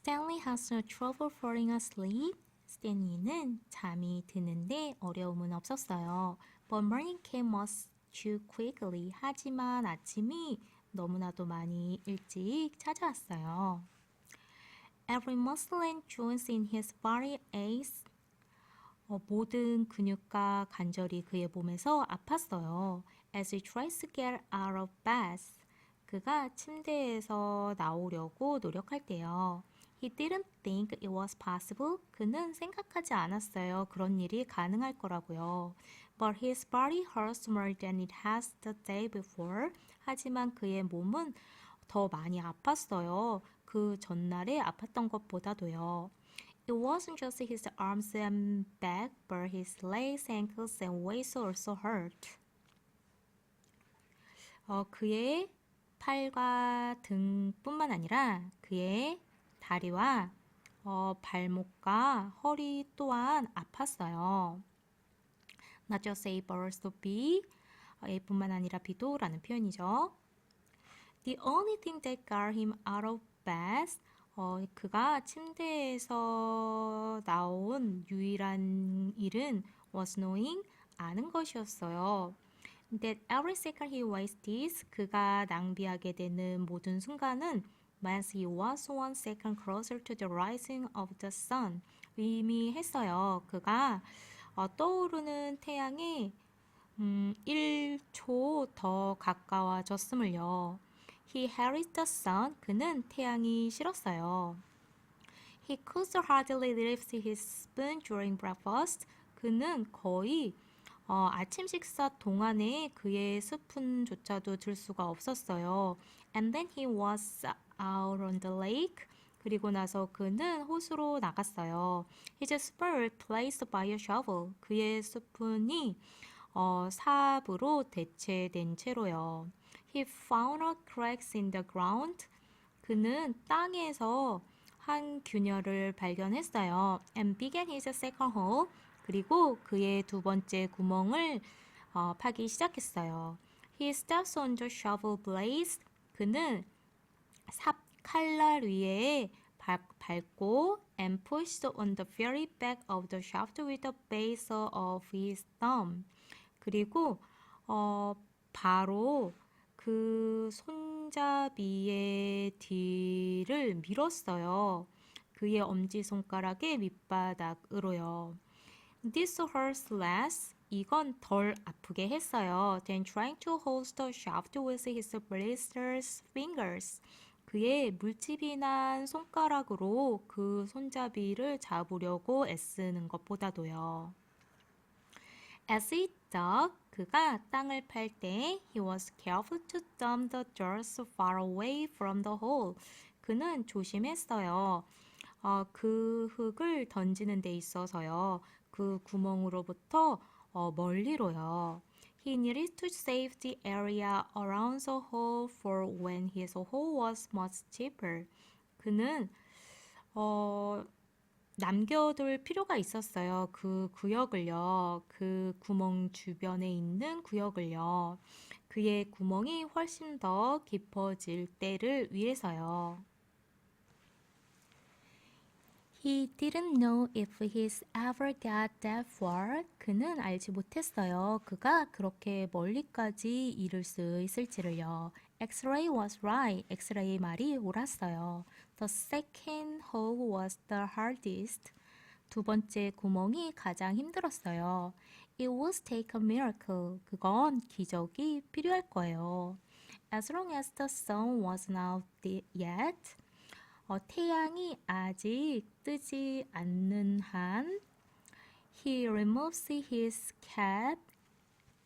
Stanley has no trouble falling asleep. 스탠리는 잠이 드는데 어려움은 없었어요. But morning came much too quickly. 하지만 아침이 너무나도 많이 일찍 찾아왔어요. Every muscle and joint in his body ached. 모든 근육과 관절이 그의 몸에서 아팠어요. As he tries to get out of bed. 그가 침대에서 나오려고 노력할 때요. He didn't think it was possible. 그는 생각하지 않았어요. 그런 일이 가능할 거라고요. But his body hurts more than it has the day before. 하지만 그의 몸은 더 많이 아팠어요. 그 전날에 아팠던 것보다도요. It wasn't just his arms and back, but his legs, ankles, and waist also hurt. 그의 팔과 등뿐만 아니라 그의 다리와 발목과 허리 또한 아팠어요. Not just A, but also B. A뿐만 아니라 B도 라는 표현이죠. The only thing that got him out of bed. 그가 침대에서 나온 유일한 일은 was knowing, 아는 것이었어요. That every second he wasted, 그가 낭비하게 되는 모든 순간은 meant he was 1 second closer to the rising of the sun. 의미했어요. 그가 떠오르는 태양에 1초 더 가까워졌음을요. He hated the sun. 그는 태양이 싫었어요. He could hardly lift his spoon during breakfast. 그는 거의 아침 식사 동안에 그의 스푼조차도 들 수가 없었어요. And then he was out on the lake. 그리고 나서 그는 호수로 나갔어요. His spoon replaced by a shovel. 그의 스푼이 삽으로 대체된 채로요. He found a cracks in the ground. 그는 땅에서 한 균열을 발견했어요. And began his second hole. 그리고 그의 두 번째 구멍을 파기 시작했어요. He steps on the shovel blades. 그는 삽 칼날 위에 밟고 and pushed on the very back of the shaft with the base of his thumb. 그리고 바로 그 손잡이의 뒤를 밀었어요. 그의 엄지손가락의 밑바닥으로요. This hurts less. 이건 덜 아프게 했어요. Than trying to hold the shaft with his blistered fingers. 그의 물집이 난 손가락으로 그 손잡이를 잡으려고 애쓰는 것보다도요. As he dug, 그가 땅을 팔 때, he was careful to dump the dirt far away from the hole. 그는 조심했어요. 그 흙을 던지는 데 있어서요. 그 구멍으로부터 멀리로요. He needed to save the area around the hole for when his hole was much deeper. 그는 남겨둘 필요가 있었어요. 그 구역을요. 그 구멍 주변에 있는 구역을요. 그의 구멍이 훨씬 더 깊어질 때를 위해서요. He didn't know if he's ever got that far. 그는 알지 못했어요. 그가 그렇게 멀리까지 이를 수 있을지를요. X-ray was right. X-ray 말이 옳았어요. The second hole was the hardest. 두 번째 구멍이 가장 힘들었어요. It would take a miracle. 그건 기적이 필요할 거예요. As long as the sun wasn't out yet. 태양이 아직 뜨지 않는 한 he removes his cap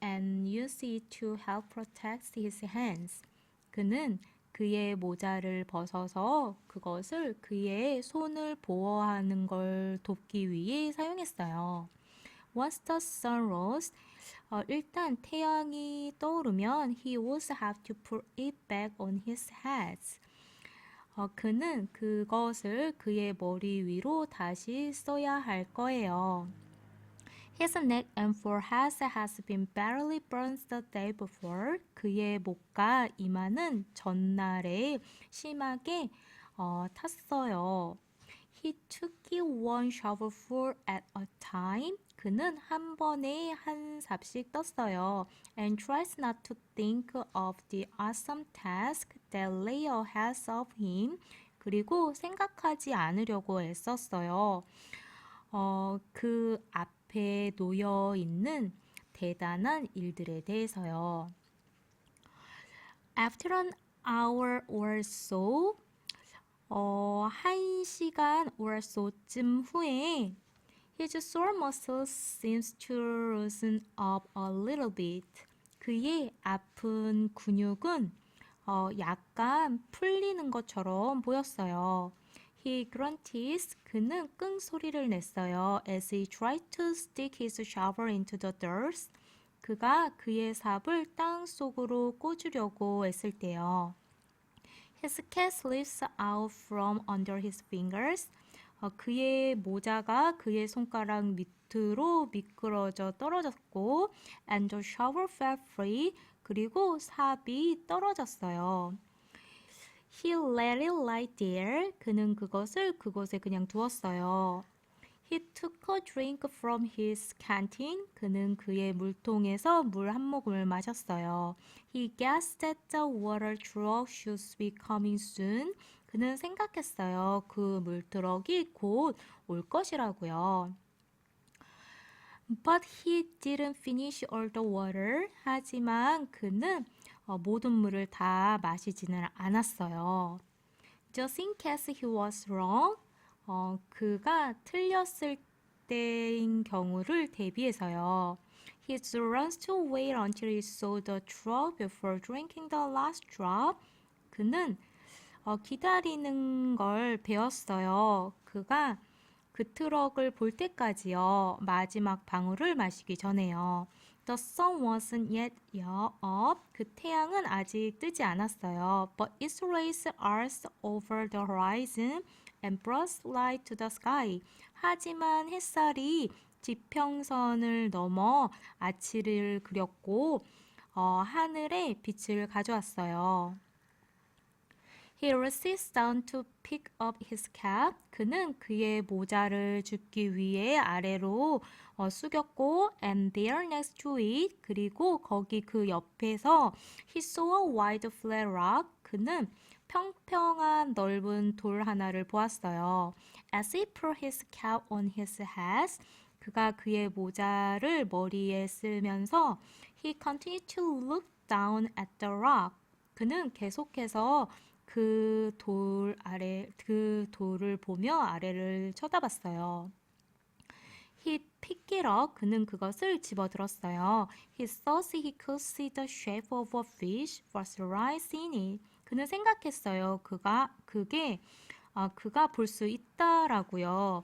and uses it to help protect his hands. 그는 그의 모자를 벗어서 그것을 그의 손을 보호하는 걸 돕기 위해 사용했어요. Once the sun rose, 일단 태양이 떠오르면 he would have to put it back on his head. 그는 그것을 그의 머리 위로 다시 써야 할 거예요. His neck and forehead has been badly burned the day before. 그의 목과 이마는 전날에 심하게 탔어요. He took one shovelful at a time. 그는 한 번에 한 삽씩 떴어요. And tries not to think of the awesome task that lay ahead of him. 그리고 생각하지 않으려고 애썼어요. 그 앞에 놓여 있는 대단한 일들에 대해서요. After an hour or so, 1시간 or so쯤 후에 his sore muscles seems to loosen up a little bit. 그의 아픈 근육은 약간 풀리는 것처럼 보였어요. He grunted. 그는 끙 소리를 냈어요. As he tried to stick his shovel into the dirt. 그가 그의 삽을 땅 속으로 꽂으려고 했을 때요. His cap slips out from under his fingers. 그의 모자가 그의 손가락 밑으로 미끄러져 떨어졌고, and the shovel fell free. 그리고 삽이 떨어졌어요. He let it lie there. 그는 그것을 그곳에 그냥 두었어요. He took a drink from his canteen. 그는 그의 물통에서 물 한 모금을 마셨어요. He guessed that the water truck should be coming soon. 그는 생각했어요. 그 물트럭이 곧 올 것이라고요. But he didn't finish all the water. 하지만 그는 모든 물을 다 마시지는 않았어요. Just in case he was wrong. 그가 틀렸을 때인 경우를 대비해서요. He runs to wait until he saw the truck before drinking the last drop. 그는 기다리는 걸 배웠어요. 그가 그 트럭을 볼 때까지요. 마지막 방울을 마시기 전에요. The sun wasn't yet up. 그 태양은 아직 뜨지 않았어요. But its rays arced over the horizon and brought light to the sky. 하지만 햇살이 지평선을 넘어 아치를 그렸고 하늘에 빛을 가져왔어요. He sits down to pick up his cap. 그는 그의 모자를 줍기 위해 아래로 숙였고, and there next to it. 그리고 거기 그 옆에서 he saw a wide flat rock. 그는 평평한 넓은 돌 하나를 보았어요. As he put his cap on his head. 그가 그의 모자를 머리에 쓰면서 he continued to look down at the rock. 그는 계속해서 그 돌을 보며 아래를 쳐다봤어요. He picked it up. 그는 그것을 집어들었어요. He thought he could see the shape of a fish was right in it. 그는 생각했어요. 그가 볼 수 있다라고요.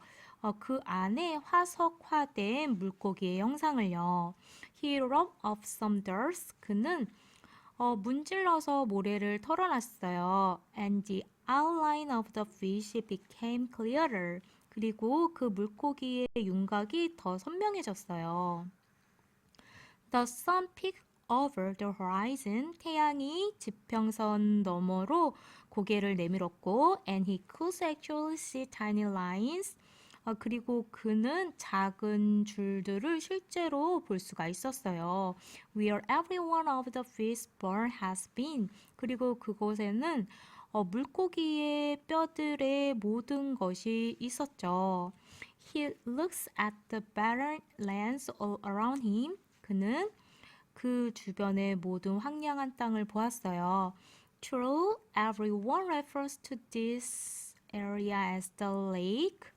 그 안에 화석화된 물고기의 형상을요. He rubbed off some dirt. 그는 문질러서 모래를 털어놨어요. And the outline of the fish became clearer. 그리고 그 물고기의 윤곽이 더 선명해졌어요. The sun peeked over the horizon. 태양이 지평선 너머로 고개를 내밀었고, and he could actually see tiny lines. 그리고 그는 작은 줄들을 실제로 볼 수가 있었어요. Where every one of the fish bone has been. 그리고 그곳에는 물고기의 뼈들의 모든 것이 있었죠. He looks at the barren lands all around him. 그는 그 주변의 모든 황량한 땅을 보았어요. True, everyone refers to this area as the lake.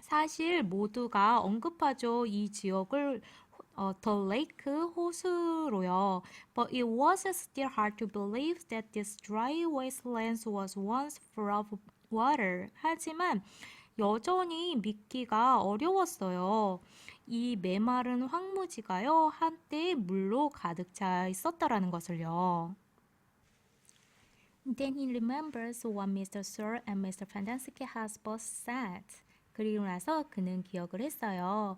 사실 모두가 언급하죠. 이 지역을 The Lake 호수로요. But it was still hard to believe that this dry wasteland was once full of water. 하지만 여전히 믿기가 어려웠어요. 이 메마른 황무지가요, 한때 물로 가득 차 있었다라는 것을요. Then he remembers what Mr. Sir and Mr. Fantastic has both said. 그리고 나서 그는 기억을 했어요.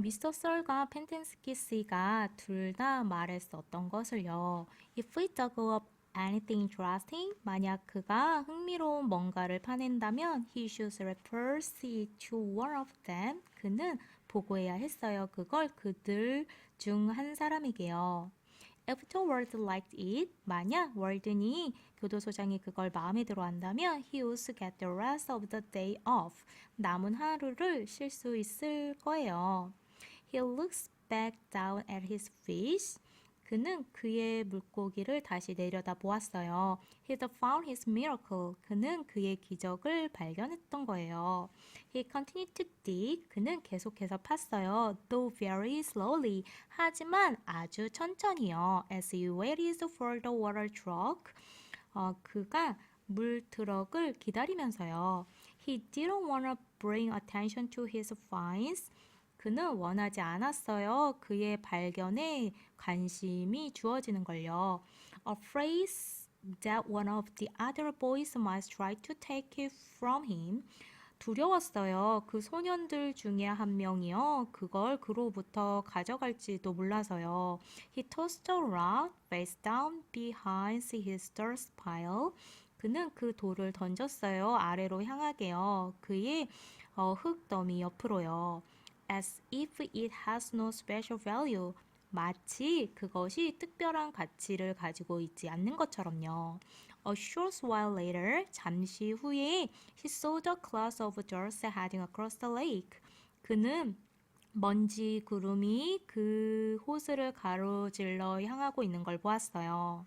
미스터 썰과 펜텐스키 씨가 둘 다 말했었던 것을요. If we dug up anything interesting? 만약 그가 흥미로운 뭔가를 파낸다면 he should refer it to one of them. 그는 보고해야 했어요. 그걸 그들 중 한 사람에게요. If the world liked it, 만약 월든이 교도소장이 그걸 마음에 들어 한다면 he would get the rest of the day off. 남은 하루를 쉴 수 있을 거예요. He looks back down at his fish. 그는 그의 물고기를 다시 내려다 보았어요. He found his miracle. 그는 그의 기적을 발견했던 거예요. He continued to dig. 그는 계속해서 팠어요. Though very slowly. 하지만 아주 천천히요. As he waited for the water truck. 그가 물 트럭을 기다리면서요. He didn't want to bring attention to his finds. 그는 원하지 않았어요. 그의 발견에 관심이 주어지는 걸요. Afraid that one of the other boys might try to take it from him. 두려웠어요. 그 소년들 중에 한 명이요. 그걸 그로부터 가져갈지도 몰라서요. He tossed a rock face down behind his dirt pile. 그는 그 돌을 던졌어요. 아래로 향하게요. 그의 흙 더미 옆으로요. As if it has no special value. 마치 그것이 특별한 가치를 가지고 있지 않는 것처럼요. A short while later, 잠시 후에 he saw the clouds of dust heading across the lake. 그는 먼지 구름이 그 호수를 가로질러 향하고 있는 걸 보았어요.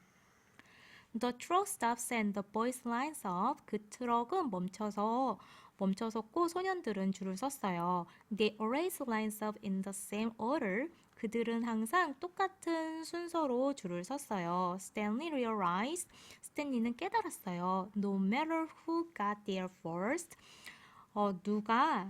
The truck stops and the boys lines up. 그 트럭은 멈춰섰고 소년들은 줄을 섰어요. They always lines up in the same order. 그들은 항상 똑같은 순서로 줄을 섰어요. Stanley realized. 스탠리는 깨달았어요. No matter who got there first. 누가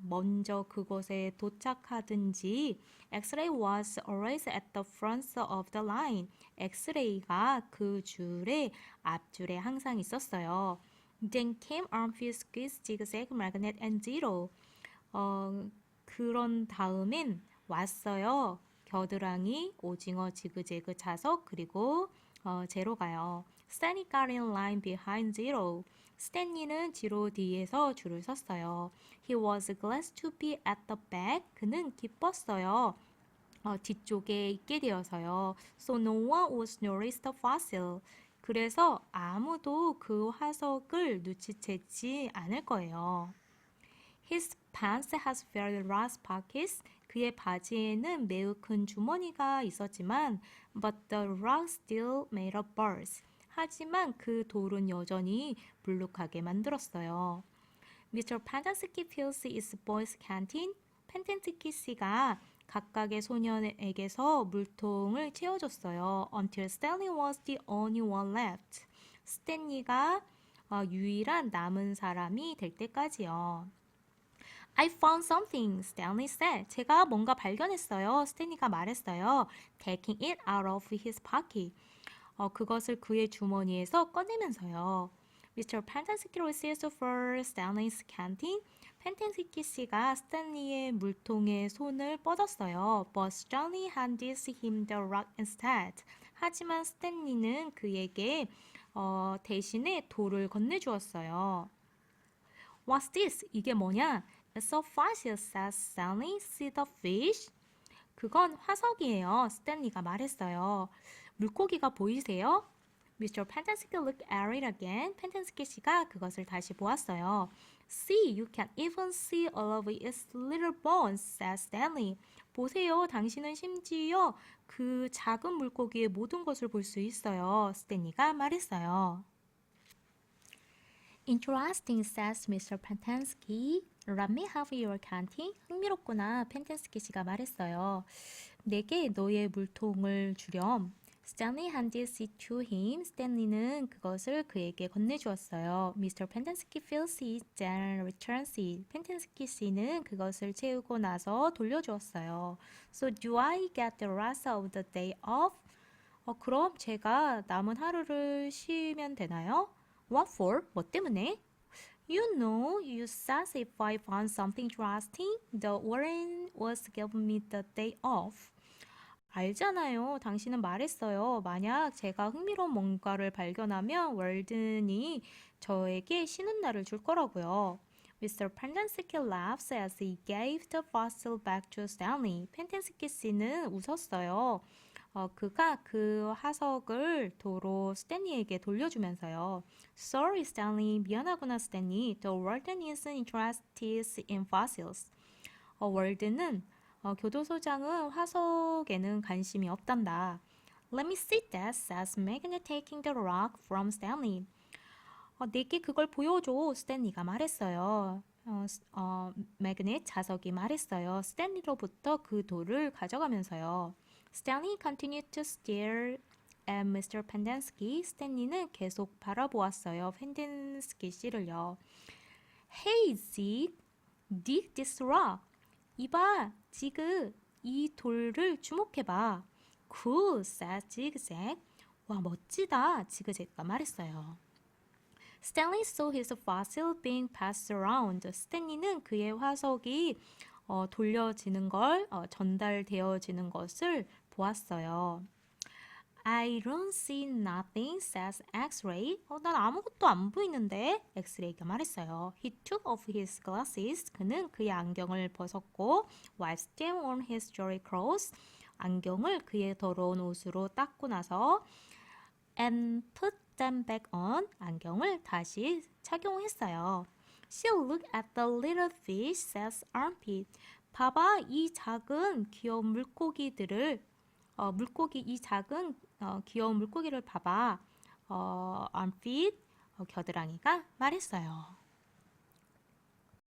먼저 그곳에 도착하든지 X-ray was always at the front of the line. X-ray가 그 줄의 앞줄에 항상 있었어요. Then came armfield squeeze, zigzag, magnet, and zero. 그런 다음엔 왔어요. 겨드랑이, 오징어, 지그재그, 자석, 그리고 제로가요. Stanley got in line behind zero. 스탠리는 지로 뒤에서 줄을 섰어요. He was glad to be at the back. 그는 기뻤어요. 뒤쪽에 있게 되어서요. So no one would notice the fossil. 그래서 아무도 그 화석을 눈치채지 않을 거예요. His pants has very large pockets. 그의 바지에는 매우 큰 주머니가 있었지만 but the rock still made of birds. 하지만 그 돌은 여전히 불룩하게 만들었어요. Mr. Pendersky fills his boys' canteen. 펜텐스키 씨가 각각의 소년에게서 물통을 채워줬어요. Until Stanley was the only one left. 스탠리가 유일한 남은 사람이 될 때까지요. I found something, Stanley said. 제가 뭔가 발견했어요. 스탠리가 말했어요. Taking it out of his pocket. 그것을 그의 주머니에서 꺼내면서요. Mr. Pendersky receives for Stanley's canteen. 펜텐스키 씨가 스탠리의 물통에 손을 뻗었어요. But Stanley handed him the rock instead. 하지만 스탠리는 그에게 대신에 돌을 건네주었어요. What's this? 이게 뭐냐? It's a fossil, says Stanley. See the fish? 그건 화석이에요. 스탠리가 말했어요. 물고기가 보이세요? Mr. Pendersky looked at it again. 펜텐스키 씨가 그것을 다시 보았어요. See, you can even see all of its little bones, said Stanley. 보세요. 당신은 심지어 그 작은 물고기의 모든 것을 볼 수 있어요. 스탠리가 말했어요. Interesting, says Mr. Pendersky. Let me have your canteen. 흥미롭구나. 펜텐스키 씨가 말했어요. 내게 너의 물통을 주렴. Stanley handed it to him. 스탠리는 그것을 그에게 건네주었어요. Mr. Pendersky fills it, then returns it. 펜텐스키 씨는 그것을 채우고 나서 돌려주었어요. So do I get the rest of the day off? 그럼 제가 남은 하루를 쉬면 되나요? What for? 뭐 때문에? You know, you said if I found something interesting, the warden was giving me the day off. 알잖아요. 당신은 말했어요. 만약 제가 흥미로운 뭔가를 발견하면 월든이 저에게 쉬는 날을 줄 거라고요. Mr. Pendenski laughs as he gave the fossil back to Stanley. 펜덴스키 씨는 웃었어요. 그가 그 화석을 도로 스탠리에게 돌려주면서요. Sorry, Stanley. 미안하구나, 스탠리. The warden isn't interested in fossils. 월드는 교도소장은 화석에는 관심이 없단다. Let me see that, says Magnet taking the rock from Stanley. 내게 그걸 보여줘, 스탠리가 말했어요. 매그넷 자석이 말했어요. 스탠리로부터 그 돌을 가져가면서요. Stanley continued to stare at Mr. Pendenski. 스탠리는 계속 바라보았어요. 펜덴스키 씨를요. Hey, Zig, dig this rock. 이봐, 지그, 이 돌을 주목해봐. Cool, said Zigzag. 와, 멋지다, 지그재그가 말했어요. Stanley saw his fossil being passed around. 스탠리는 그의 화석이 돌려지는 걸, 전달되어지는 것을 보았어요. I don't see nothing, says X-ray. 난 아무것도 안 보이는데, 엑스레이가 말했어요. He took off his glasses. 그는 그의 안경을 벗었고, wiped them on his dirty clothes. 안경을 그의 더러운 옷으로 닦고 나서, and put them back on. 안경을 다시 착용했어요. She looked at the little fish, says Armpit. 봐봐, 이 작은 귀여운 물고기들을 이 작은 귀여운 물고기를 봐봐. Armpit, 겨드랑이가 말했어요.